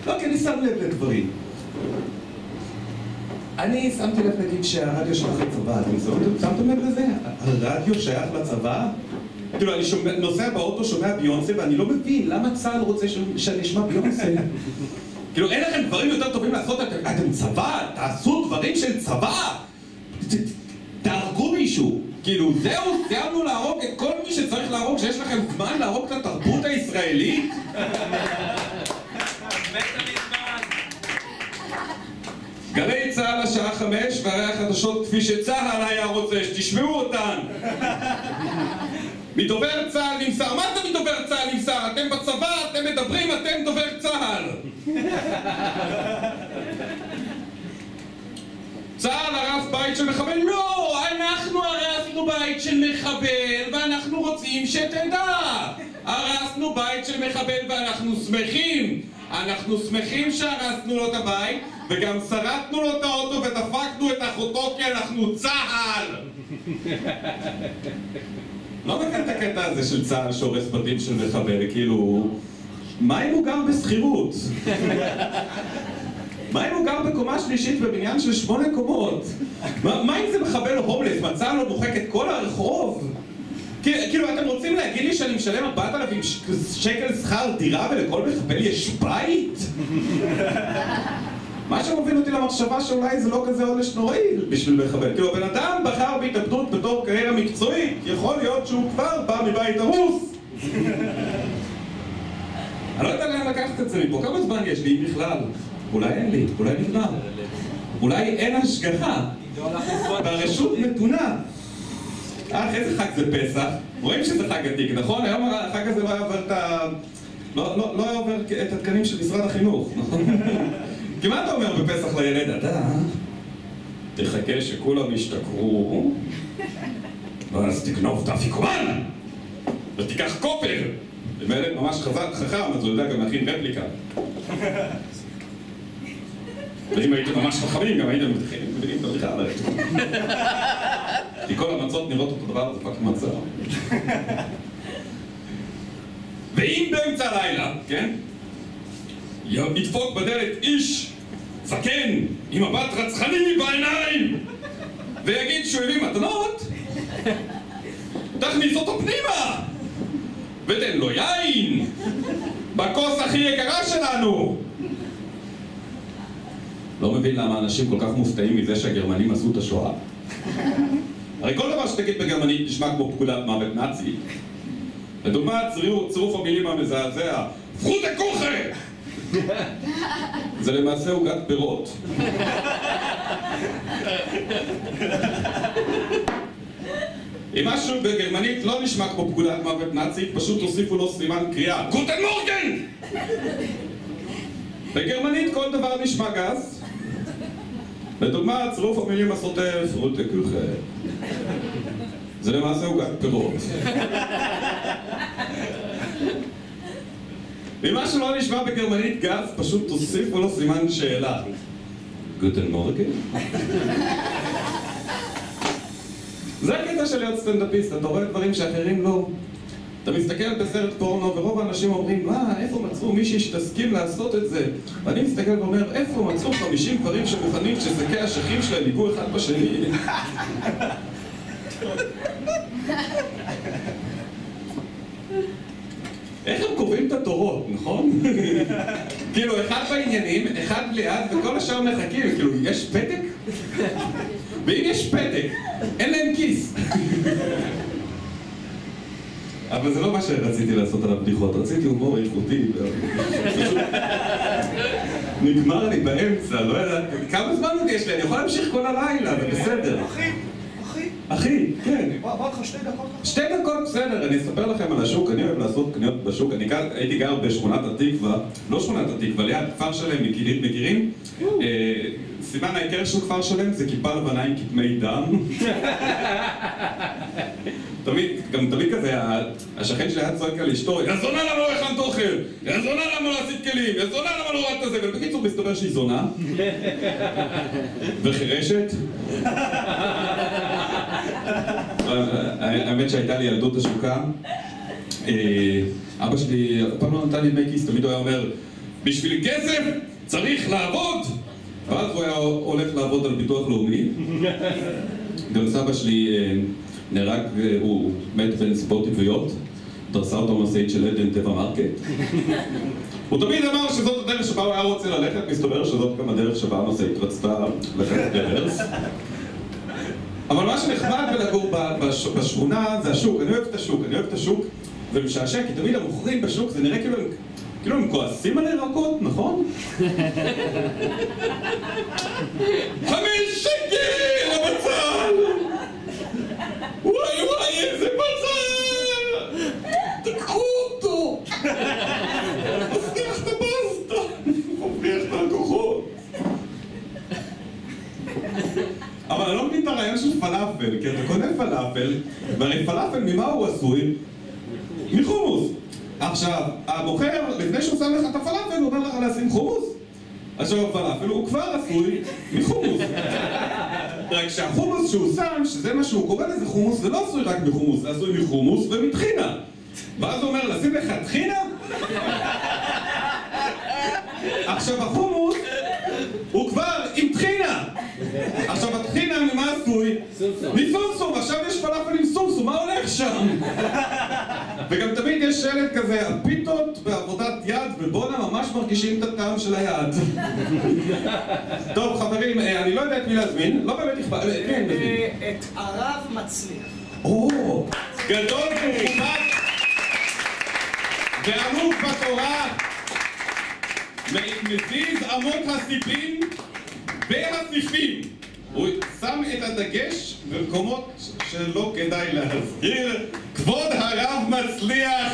לא, כי אני שם לב לדברים. אני שמתי לב נגיד שהרדיו שייך לצבא, אתם שמתם לב לזה? הרדיו שייך לצבא? כאילו, אני נוסע באוטו, שומע ביונסה, ואני לא מבין למה צה"ל רוצה שאני אשמע ביונסה. כאילו, אין לכם דברים יותר טובים לעשות? אתם צבא, תעשו דברים של צבא! תהרגו מישהו! כאילו, זהו, סיימנו להרוג את כל מי שצריך להרוג, שיש לכם זמן להרוג את התרבות הישראלית? גלי צה"ל השעה 5, והרי החדשות כפי שצה"ל היה רוצה, שתשמעו אותן! מדובר צה"ל נמסר, מה זה מדובר צה"ל נמסר? אתם בצבא, אתם מדברים, אתם דובר צה"ל! צה"ל הרס בית של מחבל? לא! אנחנו הרסנו בית של מחבל ואנחנו רוצים שתדע! הרסנו בית של מחבל ואנחנו שמחים! אנחנו שמחים שהרסנו לו את הבית וגם שרטנו לו את האוטו ודפקנו את אחותו כי אנחנו צה"ל! לא מכיר את הקטע הזה של צה"ל שהורס בתים של מחבל, כאילו... מה אם הוא גר בסחירות? מה אם הוא גר בקומה שלישית בבניין של 8 קומות? מה אם זה מחבל הומלס? מה, צה"ל לא מוחק את כל הרחוב? כאילו, אתם רוצים להגיד לי שאני משלם 4,000 שקל שכר דירה ולכל מחבל יש בית? מה שמוביל אותי למחשבה שאולי זה לא כזה עונש נוראי בשביל מחבל. כאילו, בן אדם בחר בהתאבדות בתור קריירה מקצועית, יכול להיות שהוא כבר בא מבית הרוס. אני לא יודע לאן לקחת את זה מפה, כמה זמן יש לי בכלל? אולי אין לי, אולי נבנה. אולי אין השגחה. והרשות נתונה. איזה חג זה פסח? רואים שזה חג עתיק, נכון? היום החג הזה לא היה עובר לא היה עובר את התקנים של משרד החינוך, נכון? כי מה אתה אומר בפסח לילד? אתה תחכה שכולם ישתכרו ואז תגנוב את האפיקומן ותיקח קופר. אם ילד ממש חכם, אז הוא יודע גם להכין רפליקה. ואם הייתם ממש חכמים, גם הייתם מבינים את הבדיחה עליהם. כי כל המצות נראות אותו דבר, זה פאק מצה. ואם באמצע הלילה, כן? ידפוק בדלת איש זקן עם מבט רצחני בעיניים ויגיד שהוא הביא מתנות, תכניס אותו פנימה ותן לו יין בכוס הכי יקרה שלנו. לא מבין למה אנשים כל כך מופתעים מזה שהגרמנים עשו את השואה. הרי כל דבר שתגיד בגרמנית נשמע כמו פקודת מוות נאצי. לדוגמה, צירוף המילים המזעזע פחות הקוכה! זה למעשה עוגת פירות. אם משהו בגרמנית לא נשמע כמו פקודת מוות נאצית, פשוט תוסיפו לו סימן קריאה גוטן מורגן! בגרמנית כל דבר נשמע גס. לדוגמה, צירוף המילים הסוטף פחות הקוכה. זה למעשה עוגת פירות. אם משהו לא נשמע בגרמנית גס, פשוט תוסיפו לו סימן שאלה. גוטן מורגן? זה הקטע של להיות סטנדאפיסט, אתה רואה דברים שאחרים לא. אתה מסתכל בסרט פורנו ורוב האנשים אומרים, מה, איפה מצאו מישהי שתסכים לעשות את זה? ואני מסתכל ואומר, איפה מצאו 50 גברים שמוכנים שזקי השכים שלהם ייגעו אחד בשני? איך הם קובעים את התורות, נכון? כאילו, אחד בעניינים, אחד ליד, וכל השאר מחכים, כאילו, יש פתק? ואם יש פתק, אין להם כיס. אבל זה לא מה שרציתי לעשות על הבדיחות, רציתי הומור איכותי. נגמר לי באמצע, לא יודע, כמה זמן עוד יש לי? אני יכול להמשיך כל הלילה, זה בסדר. אחי, כן. בוא לך 2 דקות. 2 דקות, בסדר, אני אספר לכם על השוק, אני אוהב לעשות קניות בשוק, אני הייתי גר בשכונת התקווה, לא שכונת התקווה, ליד כפר שלם, מכירים? סימן העיקר של כפר שלם זה כיפה לבנה עם כתמי דם. גם תמיד כזה, השכן שלי היה צועק על אשתו, יא זונה למה לא הכנת אוכל, יא זונה למה לא עשית כלים, יא זונה למה לא ראית זה, ובקיצור מסתבר שהיא זונה וחירשת האמת שהייתה לי ילדות השוקה. אבא שלי פעם לא נתן לי דמי כיס, תמיד הוא היה אומר, בשביל כסף צריך לעבוד! ואז הוא היה הולך לעבוד על ביטוח לאומי. גם סבא שלי נהרג, הוא מת בין סיבות טבעיות. דרסה אותו משאית של עדן טבע מרקט. הוא תמיד אמר שזאת הדרך שבה הוא היה רוצה ללכת, מסתבר שזאת גם הדרך שבה המשאית רצתה לקחת רוורס. אבל מה שנחמד בלגור בשכונה זה השוק. אני אוהב את השוק, זה משעשע, כי תמיד המוכרים בשוק זה נראה כאילו הם כועסים על הירקות, נכון? 5 שקל הבצל! וואי, איזה בצל! תקחו אותו! מפריח את הבסטה! מפריח את הלקוחות! אבל אני לא מבין את הרעיון של פלאפל, כי אתה קונה פלאפל, והרי פלאפל ממה הוא עשוי? מחומוס. עכשיו, המוכר, לפני שהוא שם לך את הפלאפל, הוא אומר לך לשים חומוס. עכשיו, הפלאפל הוא כבר עשוי מחומוס. רק שהחומוס שהוא שם, שזה מה שהוא קורא לזה חומוס, זה לא עשוי רק מחומוס, זה עשוי מחומוס ומטחינה. ואז הוא אומר, לשים לך טחינה? עכשיו, החומוס הוא כבר עם טחינה. עכשיו, הטחינה ממה עשוי? מסומסום. עכשיו יש פלאפל עם סומסום, מה הולך שם? וגם תמיד יש שלט כזה, הפיתות בעבודת יד ובונה ממש מרגישים את הטעם של היד. טוב חברים, אני לא יודע את מי להזמין, לא באמת אכפת, כן, מבין. את הרב מצליח. או, גדול ומכובד ואלוף בתורה, מזיז אמות הסיפים והסיפים. הוא שם את הדגש במקומות שלא כדאי להזכיר. כבוד הרב מצליח!